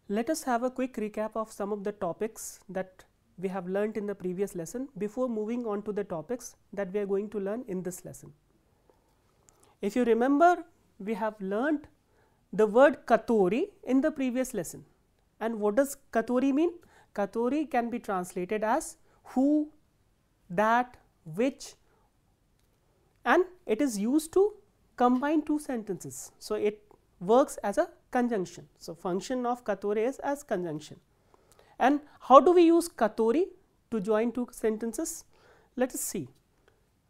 Let us have a quick recap of some of the topics that we have learnt in the previous lesson before moving on to the topics that we are going to learn in this lesson. If you remember, we have learnt the word katori in the previous lesson. And what does katori mean? Katori can be translated as who, that, which, and it is used to combine two sentences. So, it works as a conjunction. So, function of katori is as conjunction. And how do we use katori to join two sentences? Let us see.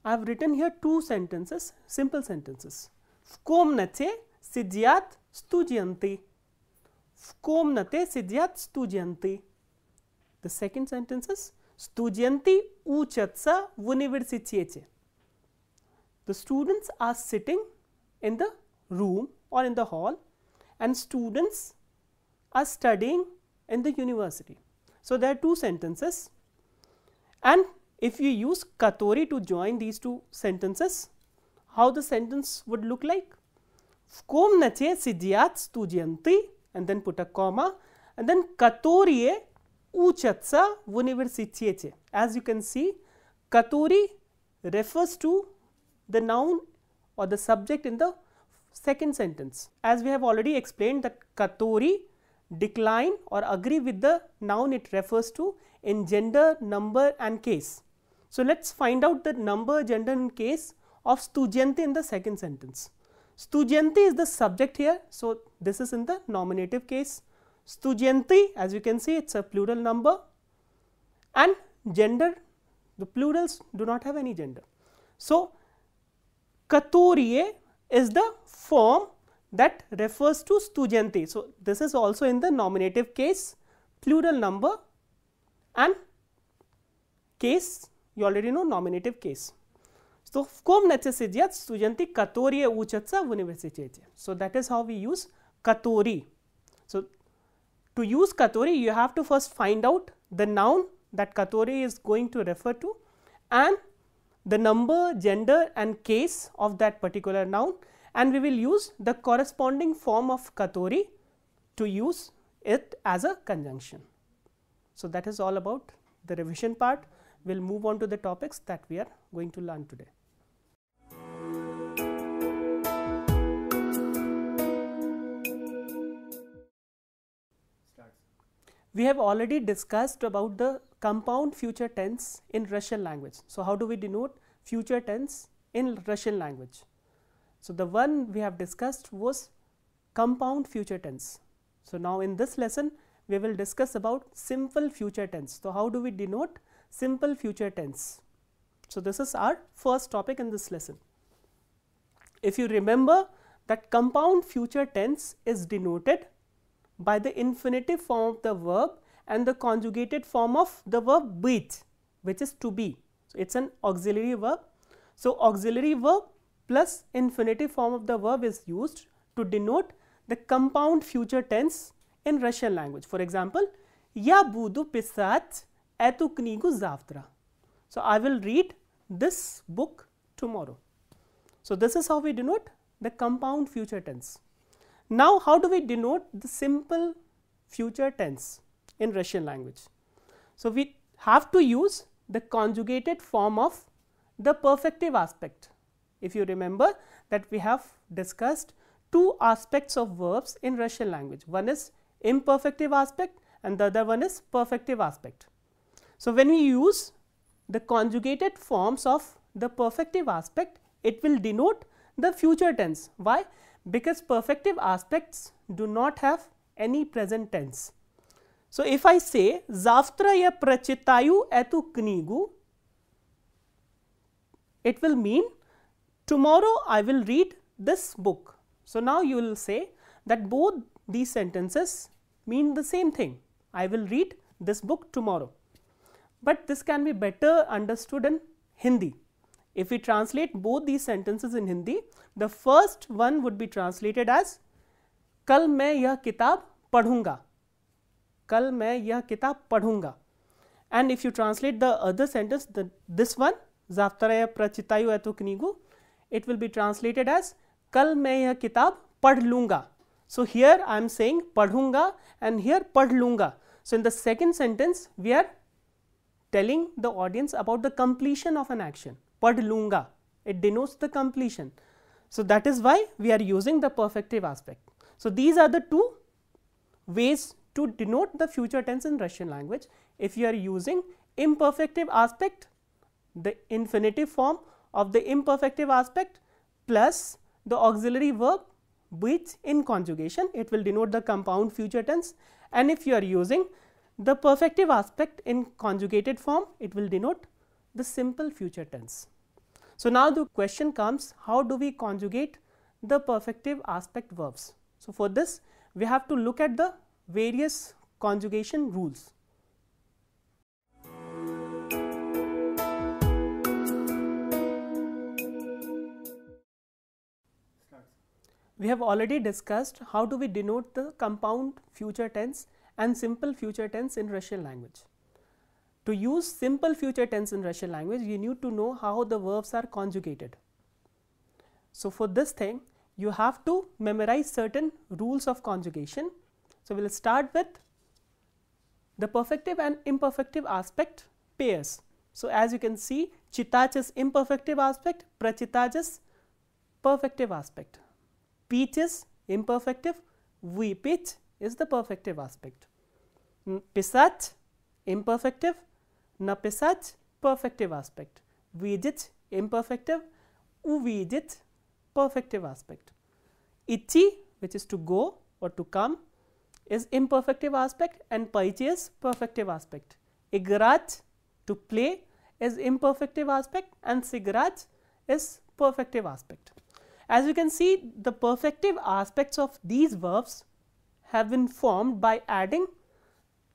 I have written here two sentences, simple sentences. Vkomnace sidyat studianti. Vkomnate sidyat studianti. The second sentence is studianti uchatsa universitete. The students are sitting in the room or in the hall, and students are studying in the university. So, there are two sentences, and if you use katori to join these two sentences, how the sentence would look like? Vkomnace sidyat studianti, and then put a comma, and then katorie uchatsa universitete. As you can see, katori refers to the noun or the subject in the second sentence. As we have already explained that katori decline or agree with the noun it refers to in gender, number and case. So, let us find out the number, gender and case of studianti in the second sentence. Studianti is the subject here. So, this is in the nominative case. Studianti, as you can see, it is a plural number, and gender, the plurals do not have any gender. So, katorie is the form that refers to studianti. So, this is also in the nominative case, plural number, and case, you already know nominative case. So, vkomnace sidyat studianti katorie uchatsa universitete. So, that is how we use katori. So, to use katori, you have to first find out the noun that katori is going to refer to and the number, gender and case of that particular noun, and we will use the corresponding form of katori to use it as a conjunction. So, that is all about the revision part. We will move on to the topics that we are going to learn today. We have already discussed about the compound future tense in Russian language. So, how do we denote future tense in Russian language? So, the one we have discussed was compound future tense. So, now in this lesson we will discuss about simple future tense. So, how do we denote simple future tense? So, this is our first topic in this lesson. If you remember that compound future tense is denoted by the infinitive form of the verb and the conjugated form of the verb быть, which is to be. So, it is an auxiliary verb. So, auxiliary verb plus infinitive form of the verb is used to denote the compound future tense in Russian language. For example, я буду писать эту книгу завтра. So, I will read this book tomorrow. So, this is how we denote the compound future tense. Now, how do we denote the simple future tense in Russian language? So, we have to use the conjugated form of the perfective aspect. If you remember that we have discussed two aspects of verbs in Russian language. One is imperfective aspect and the other one is perfective aspect. So, when we use the conjugated forms of the perfective aspect, it will denote the future tense. Why? Because perfective aspects do not have any present tense. So, if I say завтра я прочитаю эту книгу, it will mean tomorrow I will read this book. So, now you will say that both these sentences mean the same thing. I will read this book tomorrow, but this can be better understood in Hindi. If we translate both these sentences in Hindi, the first one would be translated as कल मैं यह किताब पढ़ूंगा. कल मैं यह किताब पढ़ूंगा. And if you translate the other sentence, this one, завтра я прочитаю эту книгу, it will be translated as कल मैं यह किताब पढ़ लूँगा. So here I am saying padhunga and here pad lunga. So in the second sentence we are telling the audience about the completion of an action. Pad lunga, it denotes the completion. So that is why we are using the perfective aspect. So these are the two ways to denote the future tense in Russian language. If you are using imperfective aspect, the infinitive form of the imperfective aspect plus the auxiliary verb which in conjugation, it will denote the compound future tense, and if you are using the perfective aspect in conjugated form, it will denote the simple future tense. So now the question comes, how do we conjugate the perfective aspect verbs? So for this we have to look at the various conjugation rules. We have already discussed how do we denote the compound future tense and simple future tense in Russian language. To use simple future tense in Russian language, you need to know how the verbs are conjugated. So for this thing, you have to memorize certain rules of conjugation. So we will start with the perfective and imperfective aspect pairs. So as you can see, chitach is imperfective aspect, prachitach is perfective aspect. Peach is imperfective, vipich is the perfective aspect. Pisach imperfective, napisach perfective aspect. Vijich imperfective, uvijich perfective aspect. Ichi, which is to go or to come, is imperfective aspect, and paichi is perfective aspect. Igrach, to play, is imperfective aspect, and sigrach is perfective aspect. As you can see, the perfective aspects of these verbs have been formed by adding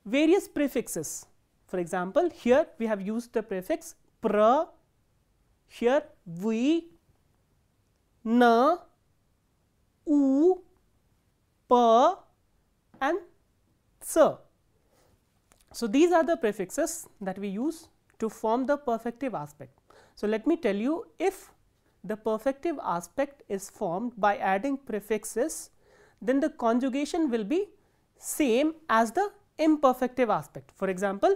various prefixes. For example, here we have used the prefix pra, here vi, na, u, pa and sa. So these are the prefixes that we use to form the perfective aspect. So let me tell you, if the perfective aspect is formed by adding prefixes, then the conjugation will be same as the imperfective aspect. For example,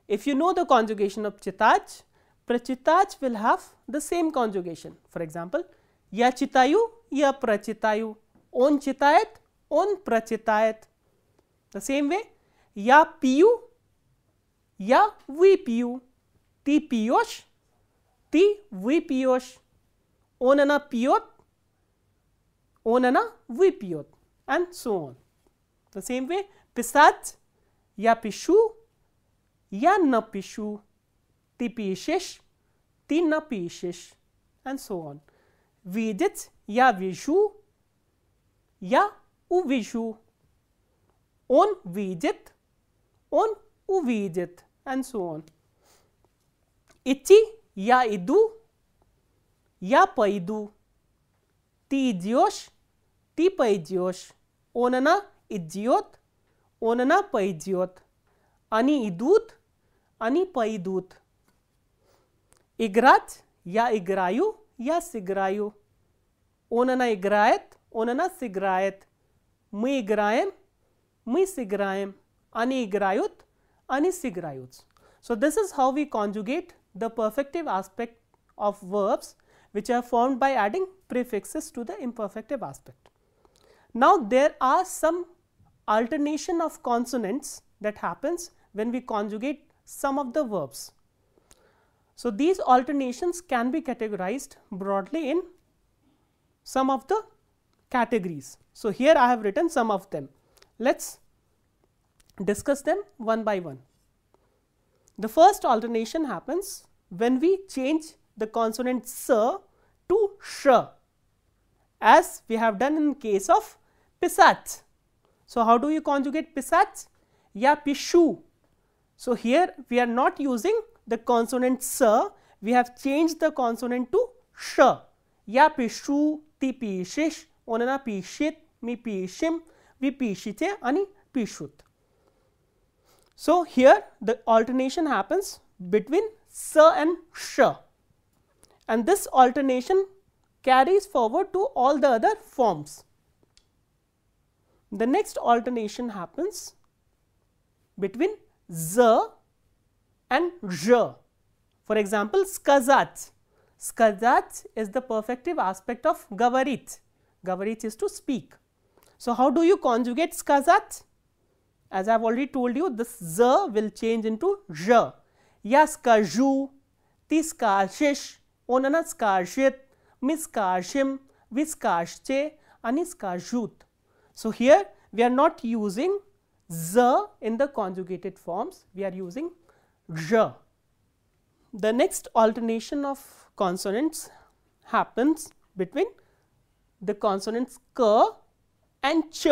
if you know the conjugation of chitach, prachitach will have the same conjugation. For example, ya chitayu, ya prachitayu, on chitayat, on prachitayat. The same way, ya piyu, ya vi piyu, ti piyosh, ti vi piyosh, onana piyot, onana vi piyot, and so on. The same way, pisach, ya pishu, ya na pishu, ti pishish, ti na pishish, and so on. Vijit, ya vishu, ya uvishu, on vijit, on uvijit, and so on. Ichi, ya idu, ya paidu, ti idiosh, ti paidiosh, onana idiot, onana paidiot, ani idut, ani paidut. Igrat, ya igrayu, ya sigrayu, onana igrayet, onana sigrayet, mi igrayem, mi sigrayem, ani igrayut, ani sigrayuts. So this is how we conjugate the perfective aspect of verbs which are formed by adding prefixes to the imperfective aspect. Now there are some alternation of consonants that happens when we conjugate some of the verbs. So these alternations can be categorized broadly in some of the categories. So here I have written some of them. Let's discuss them one by one. The first alternation happens when we change the consonant s to sh, as we have done in case of pisach. So how do you conjugate pisach? Ya pishu. So here we are not using the consonant s, we have changed the consonant to sh. Ya pishu, ti pishish, onana pishit, mi pishim, vi pishite, ani pishut. So here the alternation happens between s and sh, and this alternation carries forward to all the other forms. The next alternation happens between z and zh. For example, skazat. Skazat is the perfective aspect of gavarit. Gavarit is to speak. So, how do you conjugate skazat? As I have already told you, this z will change into zh. Ya skazhu, ti skashish, onana skashit, mi skashim, vi skashche, ani skashut. So, here we are not using z in the conjugated forms, we are using zh. The next alternation of consonants happens between the consonants k and ch.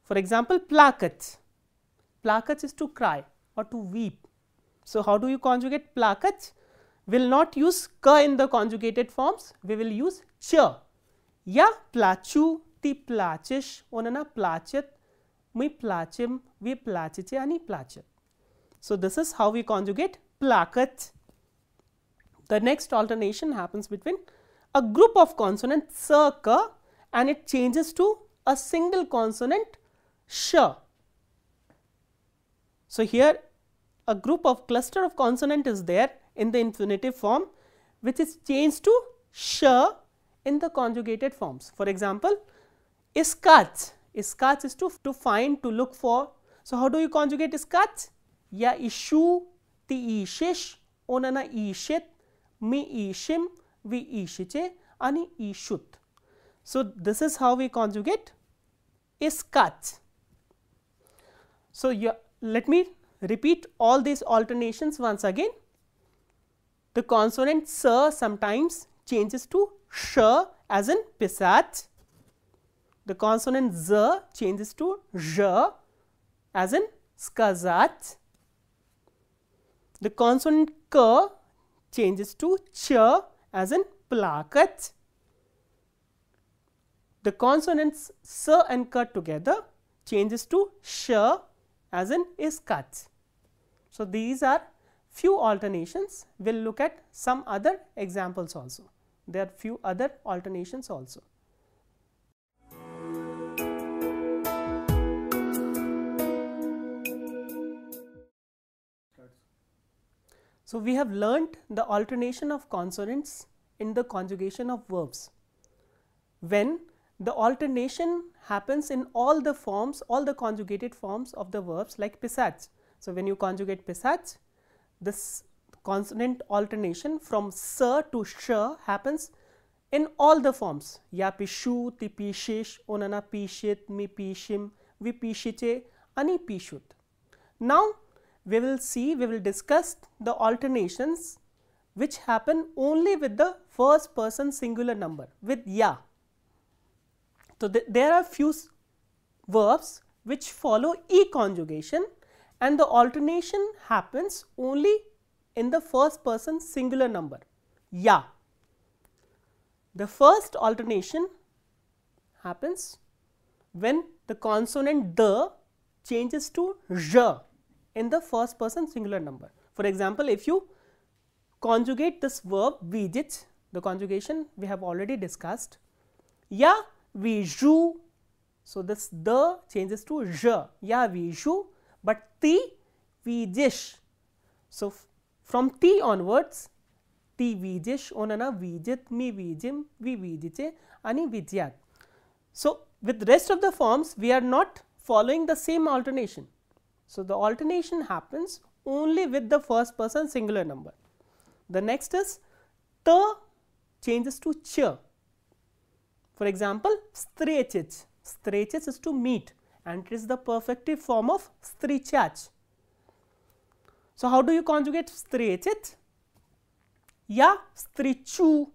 For example, plakat. Plakat is to cry or to weep. So, how do you conjugate plakat? We will not use k in the conjugated forms, we will use ch. Ya plachu, ti plachish, onana plachet, mi plachim, vi plachiche, ani plachet. So, this is how we conjugate plakat. The next alternation happens between a group of consonants s, k, and it changes to a single consonant sh. So, here a group of cluster of consonant is there in the infinitive form, which is changed to sh in the conjugated forms. For example, iskach. Iskach is to find, to look for. So, how do you conjugate iskach? Ya ishu, ti ishish, onana ishit, mi ishim, vi ishiche, ani ishut. So, this is how we conjugate iskach. So, let me repeat all these alternations once again. The consonant s sometimes changes to sh as in pisach. The consonant z changes to zh as in skazat. The consonant k changes to ch as in plakat. The consonants s and k together changes to sh as in iskach. So, these are few alternations. We will look at some other examples also. There are few other alternations also. So, we have learnt the alternation of consonants in the conjugation of verbs. When the alternation happens in all the forms, all the conjugated forms of the verbs like pisach. So, when you conjugate pisach, this consonant alternation from s to sh happens in all the forms. Ya pishu, ti pishish, onana pishit, mi pishim, vi pishiche, ani pishut. Now, we will discuss the alternations which happen only with the first person singular number, with ya. So, there are few verbs which follow e conjugation, and the alternation happens only in the first person singular number, ya. The first alternation happens when the consonant d changes to zh in the first person singular number. For example, if you conjugate this verb vijit, the conjugation we have already discussed, ya viju. So, this the changes to zh, ya viju, but ti vijish. So, from ti onwards, ti vijish, onana vijit, mi vijim, vi vijiche, ani vijyat. So, with rest of the forms we are not following the same alternation. So, the alternation happens only with the first person singular number. The next is ta changes to ch. For example, strechich. Strechich is to meet, and it is the perfective form of strichach. So, how do you conjugate strechich? Ya strichu,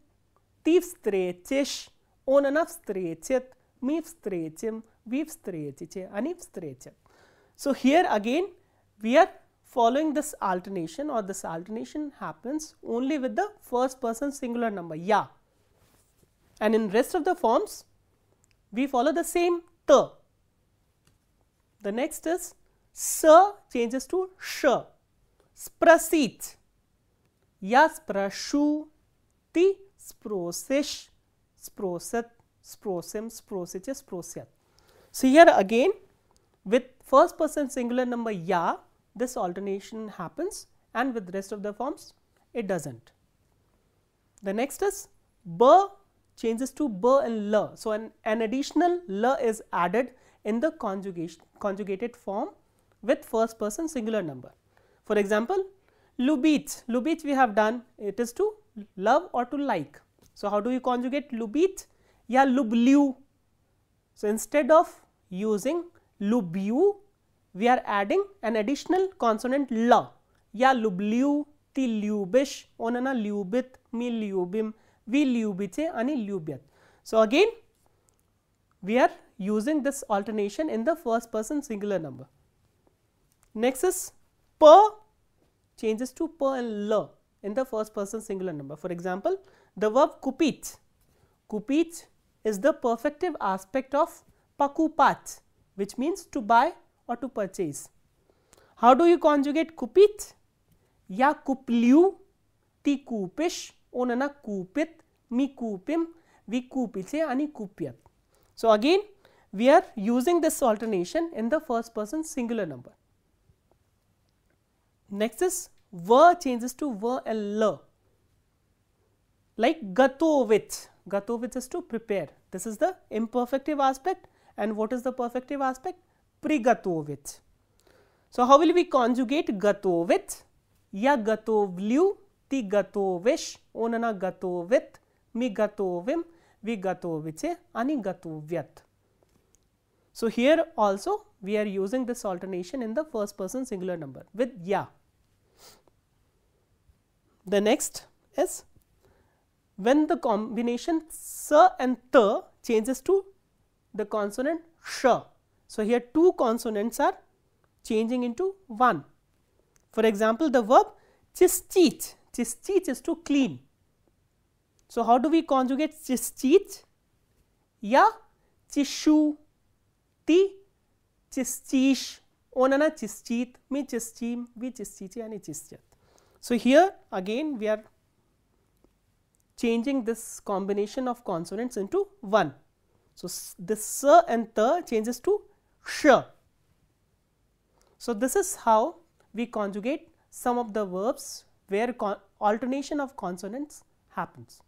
tiv strechish, onanav strechit, miv strechim, viv strechiche, aniv strechet. So, here again we are following this alternation, or this alternation happens only with the first person singular number ya, and in rest of the forms we follow the same ta. The next is sa changes to sh. Sprasit, ya sprashu, ti sprosish, sprosit, sprosim, sprosiche, sprosyat. So, here again with first person singular number ya, this alternation happens, and with rest of the forms it does not. The next is b changes to b and l. So, an additional l is added in the conjugated form with first person singular number. For example, lubit, lubit we have done, it is to love or to like. So, how do you conjugate lubit? Ya lubliu. So, instead of using lubiu, we are adding an additional consonant l. Ya lubliu, ti lubish, onana lubit, mi lubim, vi lubice, ani lubyat. So, again we are using this alternation in the first person singular number. Next is p changes to p and l in the first person singular number. For example, the verb kupit. Kupit is the perfective aspect of pakupat, which means to buy or to purchase. How do you conjugate kupit? Ya kupliu, ti kupish, onana kupit, mi kupim, vi kupice, ani kupyat. So, again we are using this alternation in the first person singular number. Next is v changes to v and l, like gatovit. Gatovit is to prepare. This is the imperfective aspect, and what is the perfective aspect? Prigatovit. So, how will we conjugate gatovit? Ya gatovliu, ti gatovish, onana gatovit, mi gatovim, vi gatovice, ani gatovyat. So, here also we are using this alternation in the first person singular number with ya. The next is when the combination s and t changes to the consonant sh. So, here two consonants are changing into one. For example, the verb chischich. Chischich is to clean. So, how do we conjugate chischich? Ya chishu, ti chischish, onana chischit, mi chischim, vi chischiche, ani chischat. So, here again we are changing this combination of consonants into one. So, this s and t changes to sh. So, this is how we conjugate some of the verbs where alternation of consonants happens.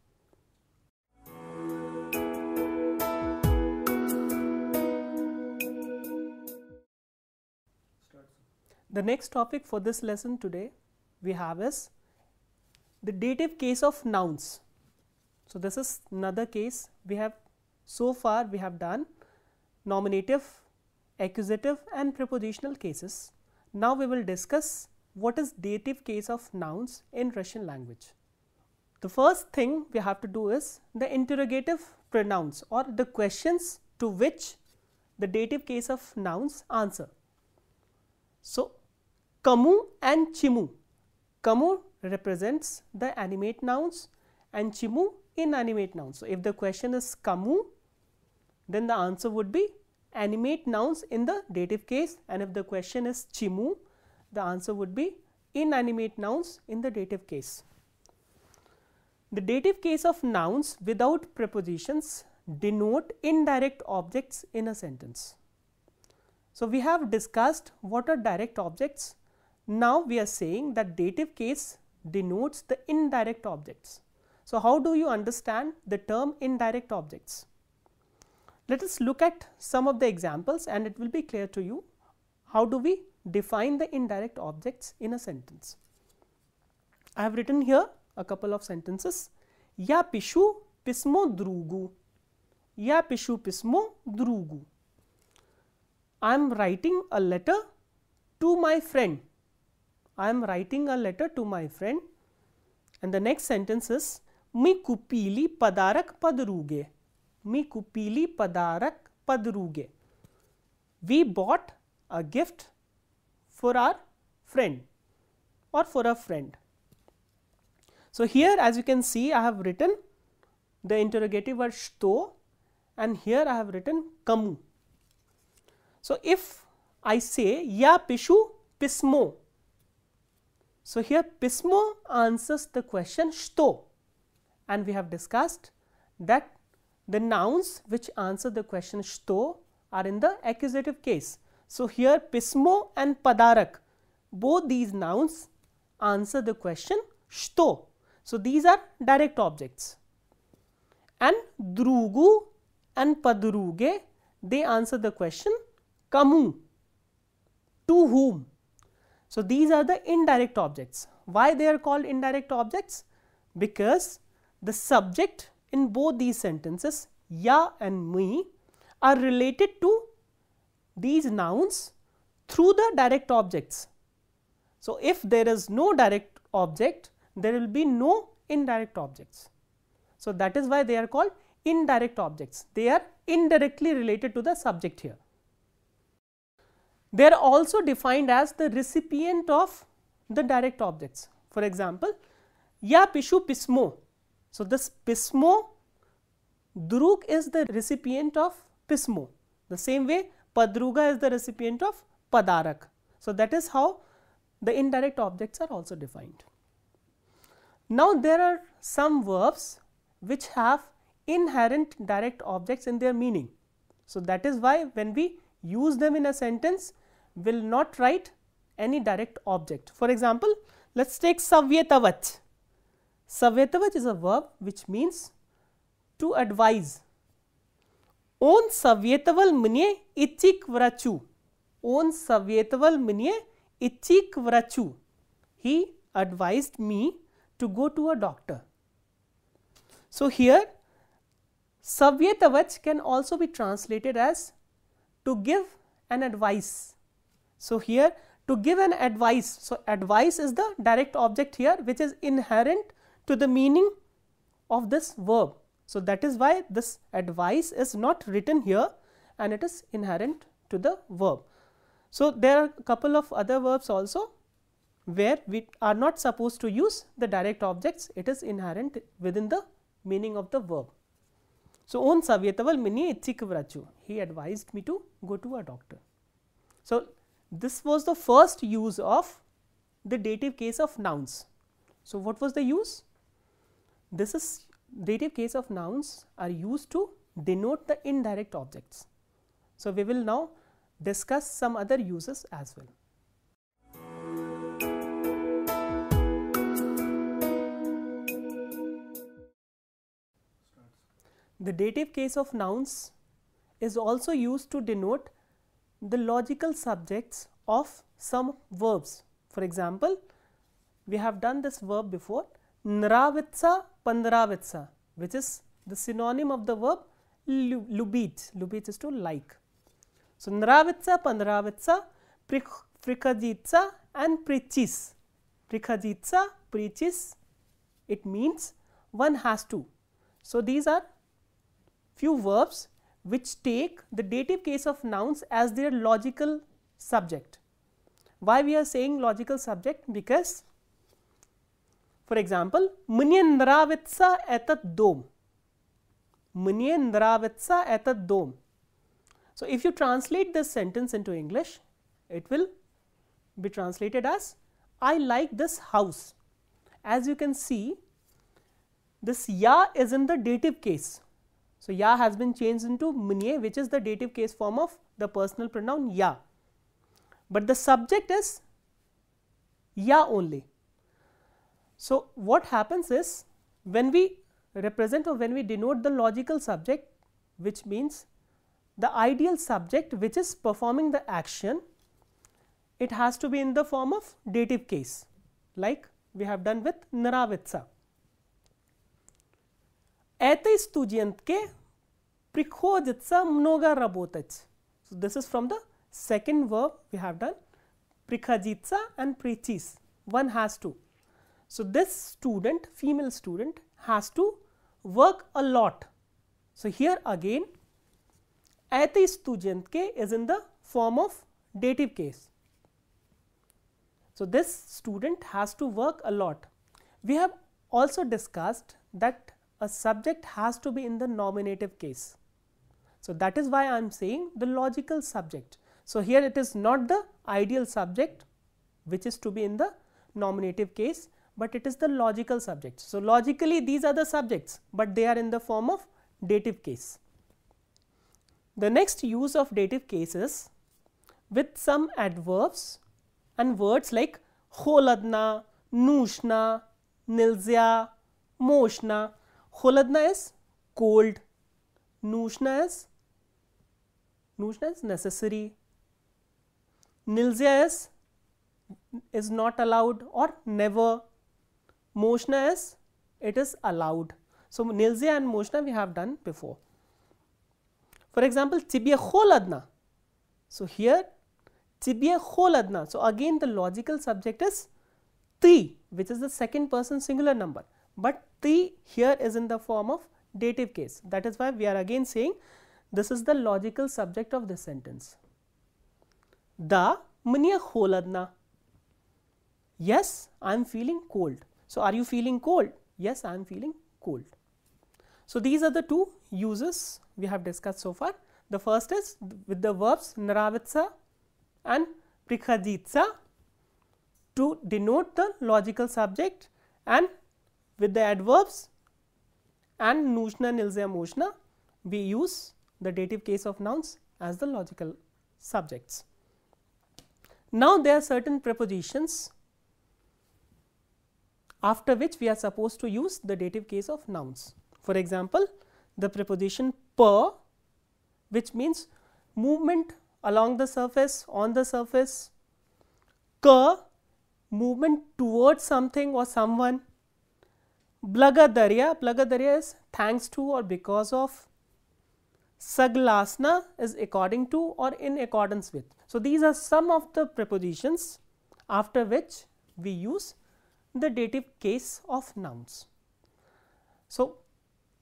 The next topic for this lesson today we have is the dative case of nouns. So, this is another case we have so far we have done nominative, accusative and prepositional cases. Now, we will discuss what is dative case of nouns in Russian language. The first thing we have to do is the interrogative pronouns or the questions to which the dative case of nouns answer. So, kamu and chimu. Kamu represents the animate nouns and chimu inanimate nouns. So, if the question is kamu, then the answer would be animate nouns in the dative case, and if the question is chimu, the answer would be inanimate nouns in the dative case. The dative case of nouns without prepositions denote indirect objects in a sentence. So, we have discussed what are direct objects. Now, we are saying that dative case denotes the indirect objects. So, how do you understand the term indirect objects? Let us look at some of the examples and it will be clear to you how do we define the indirect objects in a sentence. I have written here a couple of sentences. Ya pishu pismo drugu. Ya pishu pismo drugu. I am writing a letter to my friend. I am writing a letter to my friend. And the next sentence is Mi kupili padarak padruge. Mi kupili padarak padruge. We bought a gift for our friend or for a friend. So, here as you can see I have written the interrogative word shto and here I have written kamu. So, if I say ya pishu pismo, so here pismo answers the question shto, and we have discussed that the nouns which answer the question shto are in the accusative case. So, here pismo and padarak, both these nouns answer the question shto. So, these are direct objects, and drugu and padruge, they answer the question kamu, to whom. So, these are the indirect objects. Why they are called indirect objects? Because the subject in both these sentences, ya and me, are related to these nouns through the direct objects. So, if there is no direct object, there will be no indirect objects. So, that is why they are called indirect objects. They are indirectly related to the subject here. They are also defined as the recipient of the direct objects. For example, ya pishu pismo. So, this pismo, drug is the recipient of pismo. The same way padruga is the recipient of padarak. So, that is how the indirect objects are also defined. Now, there are some verbs which have inherent direct objects in their meaning. So, that is why when we use them in a sentence, we will not write any direct object. For example, let us take savyetavach. Savyetavach is a verb which means to advise. On savyetaval mnye ichik vrachu. On savyetaval mnye ichik vrachu. He advised me to go to a doctor. So, here savyetavach can also be translated as to give an advice. So, here to give an advice. So, advice is the direct object here which is inherent to the meaning of this verb. So, that is why this advice is not written here and it is inherent to the verb. So, there are a couple of other verbs also where we are not supposed to use the direct objects, it is inherent within the meaning of the verb. So, on savyetaval mini ichik vrachu, he advised me to go to a doctor. So, this was the first use of the dative case of nouns. So, what was the use? This is dative case of nouns are used to denote the indirect objects. So, we will now discuss some other uses as well. The dative case of nouns is also used to denote the logical subjects of some verbs. For example, we have done this verb before, nravitsa pandravitsa, which is the synonym of the verb lubit. Lubit is to like. So, nravitsa pandravitsa, prikhajitsa and prichis. Prikhajitsa, prichis, it means one has to. So, these are few verbs which take the dative case of nouns as their logical subject. Why we are saying logical subject? Because, for example, mnye nravitsa etat dom. Mnye nravitsa etat dom. So, if you translate this sentence into English, it will be translated as I like this house. As you can see, this ya is in the dative case. So, ya has been changed into mnye, which is the dative case form of the personal pronoun ya, but the subject is ya only. So, what happens is when we represent or when we denote the logical subject, which means the ideal subject which is performing the action, it has to be in the form of dative case, like we have done with nravitsa. Этой студентке приходится много работать. So, this is from the second verb we have done, приходится and прийтись, one has to. So, this student, female student, has to work a lot. So, here again этой студентке is in the form of dative case. So, this student has to work a lot. We have also discussed that a subject has to be in the nominative case. So, that is why I am saying the logical subject. So, here it is not the ideal subject which is to be in the nominative case, but it is the logical subject. So, logically these are the subjects, but they are in the form of dative case. The next use of dative cases with some adverbs and words like holadna, nushna, nilzya, moshna. Holadna is cold, nushna is necessary, nilzya is not allowed or never, moshna is it is allowed. So, nilzya and moshna we have done before. For example, tibye holadna. So, here tibye holadna. So, again the logical subject is ti, which is the second person singular number, but ti here is in the form of dative case. That is why we are again saying this is the logical subject of this sentence. Da mniya holadna. Yes, I am feeling cold. So, are you feeling cold? Yes, I am feeling cold. So, these are the two uses we have discussed so far. The first is with the verbs naravitsa and prikhaditsa to denote the logical subject, and with the adverbs and nushna, nilzya, moshna we use the dative case of nouns as the logical subjects. Now, there are certain prepositions after which we are supposed to use the dative case of nouns. For example, the preposition per, which means movement along the surface, on the surface, ka, movement towards something or someone, blagadarya is thanks to or because of, saglasna is according to or in accordance with. So, these are some of the prepositions after which we use the dative case of nouns. So,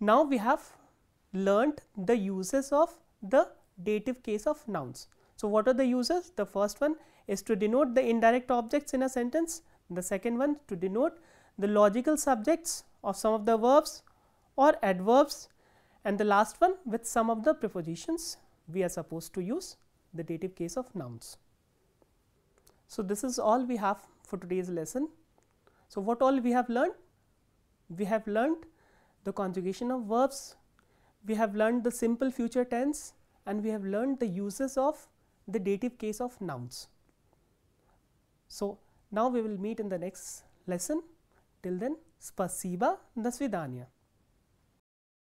now we have learnt the uses of the dative case of nouns. So, what are the uses? The first one is to denote the indirect objects in a sentence, the second one to denote the logical subjects of some of the verbs or adverbs, and the last one with some of the prepositions we are supposed to use the dative case of nouns. So, this is all we have for today's lesson. So, what all we have learned? We have learned the conjugation of verbs, we have learned the simple future tense, and we have learned the uses of the dative case of nouns. So, now we will meet in the next lesson. Till then, spasiba, do svidaniya.